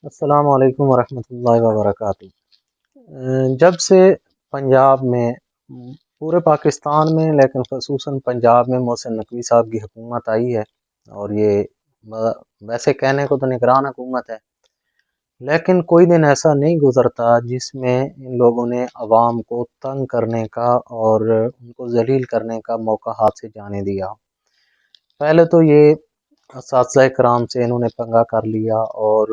السلام علیکم ورحمۃ اللہ وبرکاتہ۔ جب سے پنجاب میں پورے پاکستان میں لیکن خصوصاً پنجاب میں محسن نقوی صاحب کی حکومت آئی ہے، اور یہ ویسے کہنے کو تو نگران حکومت ہے، لیکن کوئی دن ایسا نہیں گزرتا جس میں ان لوگوں نے عوام کو تنگ کرنے کا اور ان کو ذلیل کرنے کا موقع ہاتھ سے جانے دیا۔ پہلے تو یہ اساتذہ کرام سے انہوں نے پنگا کر لیا، اور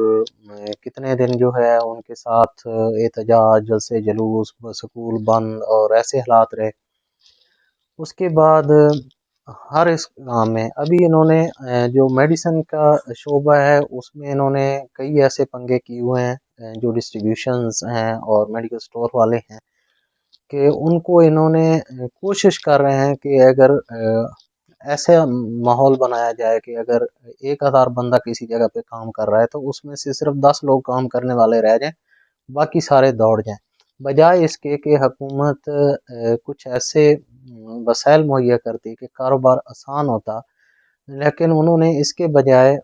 کتنے دن جو ہے ان کے ساتھ احتجاج، جلسے جلوس، سکول بند اور ایسے حالات رہے۔ اس کے بعد ہر اس کام میں ابھی انہوں نے جو میڈیسن کا شعبہ ہے اس میں انہوں نے کئی ایسے پنگے کیے ہوئے ہیں، جو ڈسٹریبیوشنز ہیں اور میڈیکل سٹور والے ہیں، کہ ان کو انہوں نے کوشش کر رہے ہیں کہ اگر ایسا ماحول بنایا جائے کہ اگر 1000 بندہ کسی جگہ پہ کام کر رہا ہے تو اس میں سے صرف 10 لوگ کام کرنے والے رہ جائیں، باقی سارے دوڑ جائیں، بجائے اس کے کہ حکومت کچھ ایسے وسائل مہیا کرتی کہ کاروبار آسان ہوتا، لیکن انہوں نے اس کے بجائے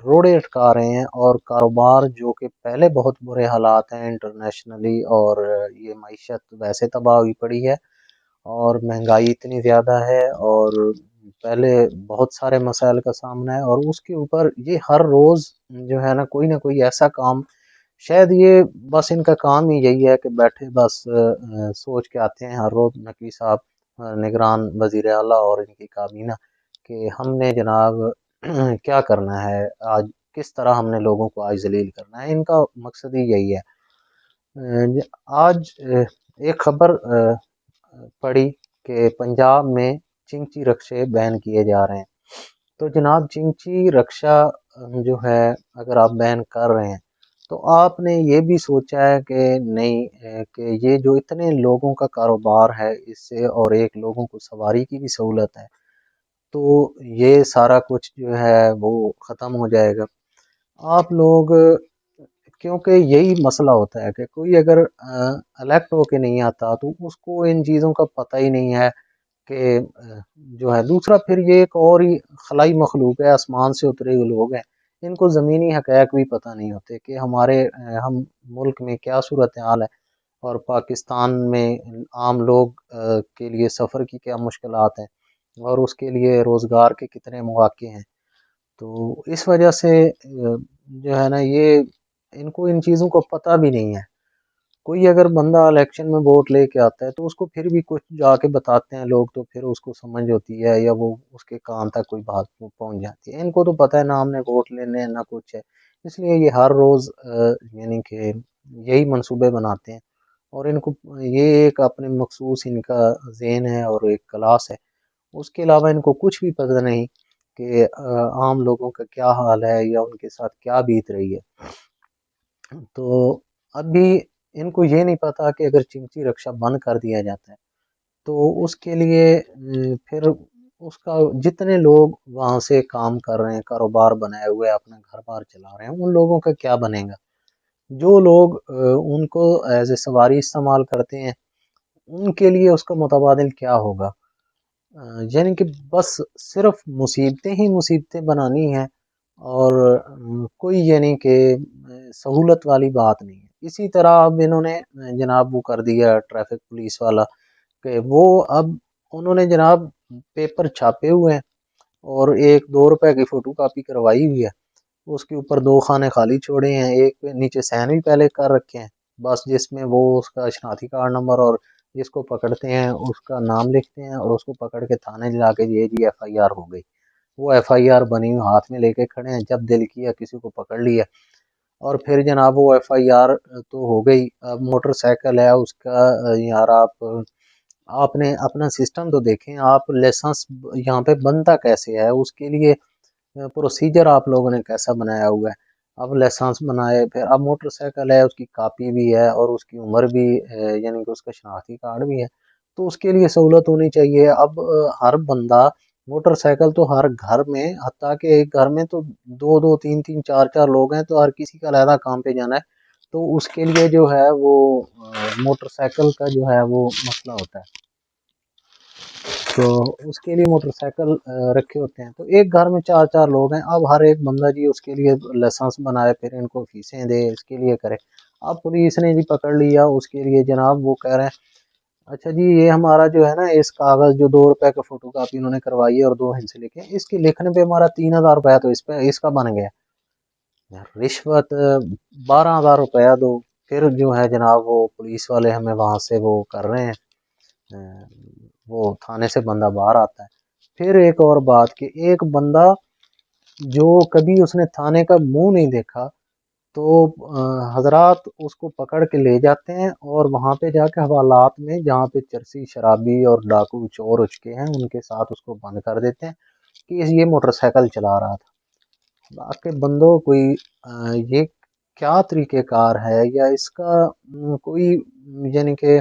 روڑے اٹکا رہے ہیں، اور کاروبار جو کہ پہلے بہت برے حالات ہیں انٹرنیشنلی، اور یہ معیشت ویسے تباہ ہوئی پڑی ہے، اور مہنگائی اتنی زیادہ ہے، اور پہلے بہت سارے مسائل کا سامنا ہے، اور اس کے اوپر یہ ہر روز جو ہے نا کوئی نہ کوئی ایسا کام، شاید یہ بس ان کا کام ہی یہی ہے کہ بیٹھے بس سوچ کے آتے ہیں ہر روز نقوی صاحب، نگران وزیر اعلیٰ اور ان کی کابینہ، کہ ہم نے جناب کیا کرنا ہے آج، کس طرح ہم نے لوگوں کو آج ذلیل کرنا ہے۔ ان کا مقصد ہی یہی ہے۔ آج ایک خبر پڑھی کہ پنجاب میں چنگچی رکشے بین کیے جا رہے ہیں، تو جناب چنگچی رکشہ جو ہے اگر آپ بین کر رہے ہیں تو آپ نے یہ بھی سوچا ہے کہ نہیں کہ یہ جو اتنے لوگوں کا کاروبار ہے اس سے، اور ایک لوگوں کو سواری کی بھی سہولت ہے، تو یہ سارا کچھ جو ہے وہ ختم ہو جائے گا۔ آپ لوگ، کیونکہ یہی مسئلہ ہوتا ہے کہ کوئی اگر الیکٹ ہو کے نہیں آتا تو اس کو ان چیزوں کا پتہ ہی نہیں ہے کہ جو ہے دوسرا، پھر یہ ایک اور ہی خلائی مخلوق ہے، آسمان سے اترے ہوئے لوگ ہیں، ان کو زمینی حقائق بھی پتہ نہیں ہوتے کہ ہمارے ہم ملک میں کیا صورتحال ہے، اور پاکستان میں عام لوگ کے لیے سفر کی کیا مشکلات ہیں، اور اس کے لیے روزگار کے کتنے مواقع ہیں۔ تو اس وجہ سے جو ہے نا یہ ان کو ان چیزوں کو پتہ بھی نہیں ہے۔ کوئی اگر بندہ الیکشن میں ووٹ لے کے آتا ہے تو اس کو پھر بھی کچھ جا کے بتاتے ہیں لوگ، تو پھر اس کو سمجھ ہوتی ہے، یا وہ اس کے کام تک کوئی بات پہنچ جاتی ہے۔ ان کو تو پتہ ہے نہ ہم نے ووٹ لینے نہ کچھ ہے، اس لیے یہ ہر روز یعنی کہ یہی منصوبے بناتے ہیں، اور ان کو یہ ایک اپنے مخصوص ان کا ذہن ہے اور ایک کلاس ہے، اس کے علاوہ ان کو کچھ بھی پتہ نہیں کہ عام لوگوں کا کیا حال ہے یا ان کے ساتھ کیا بیت رہی ہے۔ تو ابھی ان کو یہ نہیں پتا کہ اگر چنگچی رکشہ بند کر دیا جاتا ہے تو اس کے لیے پھر اس کا جتنے لوگ وہاں سے کام کر رہے ہیں، کاروبار بنائے ہوئے اپنا گھر بار چلا رہے ہیں، ان لوگوں کا کیا بنے گا؟ جو لوگ ان کو ایز اے سواری استعمال کرتے ہیں ان کے لیے اس کا متبادل کیا ہوگا؟ یعنی کہ بس صرف مصیبتیں ہی مصیبتیں بنانی ہیں، اور کوئی یعنی کہ سہولت والی بات نہیں ہے۔ اسی طرح اب انہوں نے جناب وہ کر دیا ٹریفک پولیس والا، کہ وہ اب انہوں نے جناب پیپر چھاپے ہوئے ہیں، اور 1-2 روپے کی فوٹو کاپی کروائی ہوئی ہے، اس کے اوپر 2 خانے خالی چھوڑے ہیں، ایک پہ نیچے سین بھی پہلے کر رکھے ہیں، بس جس میں وہ اس کا شناختی کارڈ نمبر اور جس کو پکڑتے ہیں اس کا نام لکھتے ہیں، اور اس کو پکڑ کے تھانے جا کے یہ جی ایف آئی آر ہو گئی، وہ ایف آئی آر بنی ہوئی ہاتھ میں لے کے کھڑے ہیں، جب دل کیا کسی کو پکڑ لیا، اور پھر جناب وہ ایف آئی آر تو ہو گئی۔ اب موٹر سائیکل ہے اس کا، یار آپ نے اپنا سسٹم تو دیکھیں، آپ لائسنس یہاں پہ بنتا کیسے ہے، اس کے لیے پروسیجر آپ لوگوں نے کیسا بنایا ہوا ہے؟ اب لائسنس بنائے، پھر اب موٹر سائیکل ہے اس کی کاپی بھی ہے اور اس کی عمر بھی یعنی کہ اس کا شناختی کارڈ بھی ہے، تو اس کے لیے سہولت ہونی چاہیے۔ اب ہر بندہ موٹر سائیکل تو ہر گھر میں، حتیٰ کہ ایک گھر میں تو 2-2 3-3 4-4 لوگ ہیں، تو ہر کسی کا علیحدہ کام پہ جانا ہے، تو اس کے لیے جو ہے وہ موٹر سائیکل کا جو ہے وہ مسئلہ ہوتا ہے۔ تو اس کے لیے موٹر سائیکل رکھے ہوتے ہیں. تو ایک گھر میں 4 لوگ ہیں. اب ہر ایک بندہ جی اس کے لیے لائسنس بنائے، پھر ان کو فیسیں دے، اس کے لیے کرے. اب پولیس نے جی پکڑ لیا اس کے لیے جناب، وہ کہہ رہے ہیں اچھا جی یہ ہمارا جو ہے نا اس کاغذ جو 2 روپے کا فوٹو کاپی انہوں نے کروائی ہے اور 2 ہندس لکھے، اس کے لکھنے پہ ہمارا 3,000 روپیہ تو اس کا بن گیا. رشوت 12,000 روپیہ دو. پھر جو ہے جناب وہ پولیس والے ہمیں وہاں سے وہ کر رہے ہیں، وہ تھانے سے بندہ باہر آتا ہے. پھر ایک اور بات کہ ایک بندہ جو کبھی اس نے تھانے کا منہ نہیں دیکھا، تو حضرات اس کو پکڑ کے لے جاتے ہیں اور وہاں پہ جا کے حوالات میں جہاں پہ چرسی شرابی اور ڈاکو چور اچکے ہیں ان کے ساتھ اس کو بند کر دیتے ہیں کہ یہ موٹر سائیکل چلا رہا تھا. باقی بندوں کوئی یہ کیا طریقہ کار ہے، یا اس کا کوئی یعنی کہ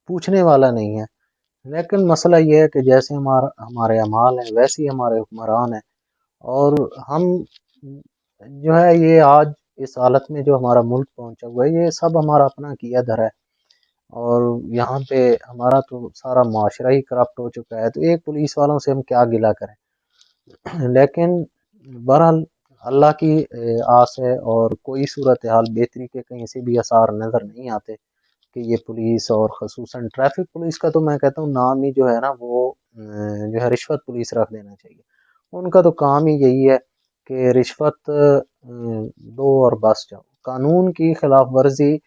پوچھنے والا نہیں ہے. لیکن مسئلہ یہ ہے کہ جیسے ہمارے اعمال ہیں ویسے ہی ہمارے حکمران ہیں، اور ہم جو ہے یہ آج اس حالت میں جو ہمارا ملک پہنچا ہوا ہے یہ سب ہمارا اپنا کیا دھر ہے، اور یہاں پہ ہمارا تو سارا معاشرہ ہی کرپٹ ہو چکا ہے. تو ایک پولیس والوں سے ہم کیا گلہ کریں. لیکن بہرحال اللہ کی آس ہے، اور کوئی صورتحال بہتری کے کہیں سے بھی آثار نظر نہیں آتے کہ یہ پولیس، اور خصوصاً ٹریفک پولیس کا تو میں کہتا ہوں نام ہی جو ہے نا وہ جو ہے رشوت پولیس رکھ دینا چاہیے. ان کا تو کام ہی یہی ہے کہ رشوت دو اور بس جاؤ. قانون کی خلاف ورزی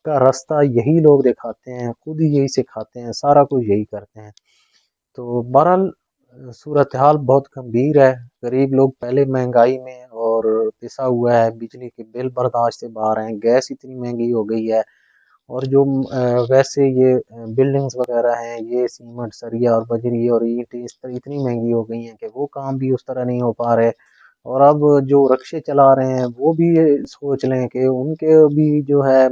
کا راستہ یہی لوگ دکھاتے ہیں، خود ہی یہی سکھاتے ہیں، سارا کچھ یہی کرتے ہیں. تو بہرحال صورتحال بہت گمبھیر ہے. غریب لوگ پہلے مہنگائی میں اور پسا ہوا ہے، بجلی کے بل برداشت سے باہر ہیں، گیس اتنی مہنگی ہو گئی ہے، اور جو ویسے یہ بلڈنگز وغیرہ ہیں یہ سیمنٹ سریا اور بجری اور اینٹ اس طرح اتنی مہنگی ہو گئی ہیں کہ وہ کام بھی اس طرح نہیں ہو پا رہے. اور اب جو رکشے چلا رہے ہیں وہ بھی یہ سوچ لیں کہ ان کے بھی جو ہے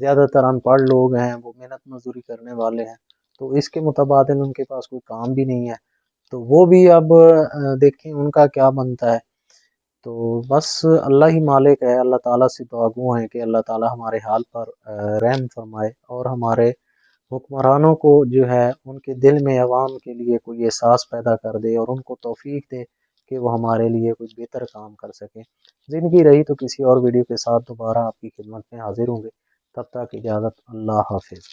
زیادہ تر ان پڑھ لوگ ہیں، وہ محنت مزدوری کرنے والے ہیں، تو اس کے متبادل ان کے پاس کوئی کام بھی نہیں ہے. تو وہ بھی اب دیکھیں ان کا کیا بنتا ہے. تو بس اللہ ہی مالک ہے. اللہ تعالیٰ سے دعا گو ہیں کہ اللہ تعالیٰ ہمارے حال پر رحم فرمائے، اور ہمارے حکمرانوں کو جو ہے ان کے دل میں عوام کے لیے کوئی احساس پیدا کر دے، اور ان کو توفیق دے کہ وہ ہمارے لیے کوئی بہتر کام کر سکیں. زندگی رہی تو کسی اور ویڈیو کے ساتھ دوبارہ آپ کی خدمت میں حاضر ہوں گے. تب تک اجازت، اللہ حافظ.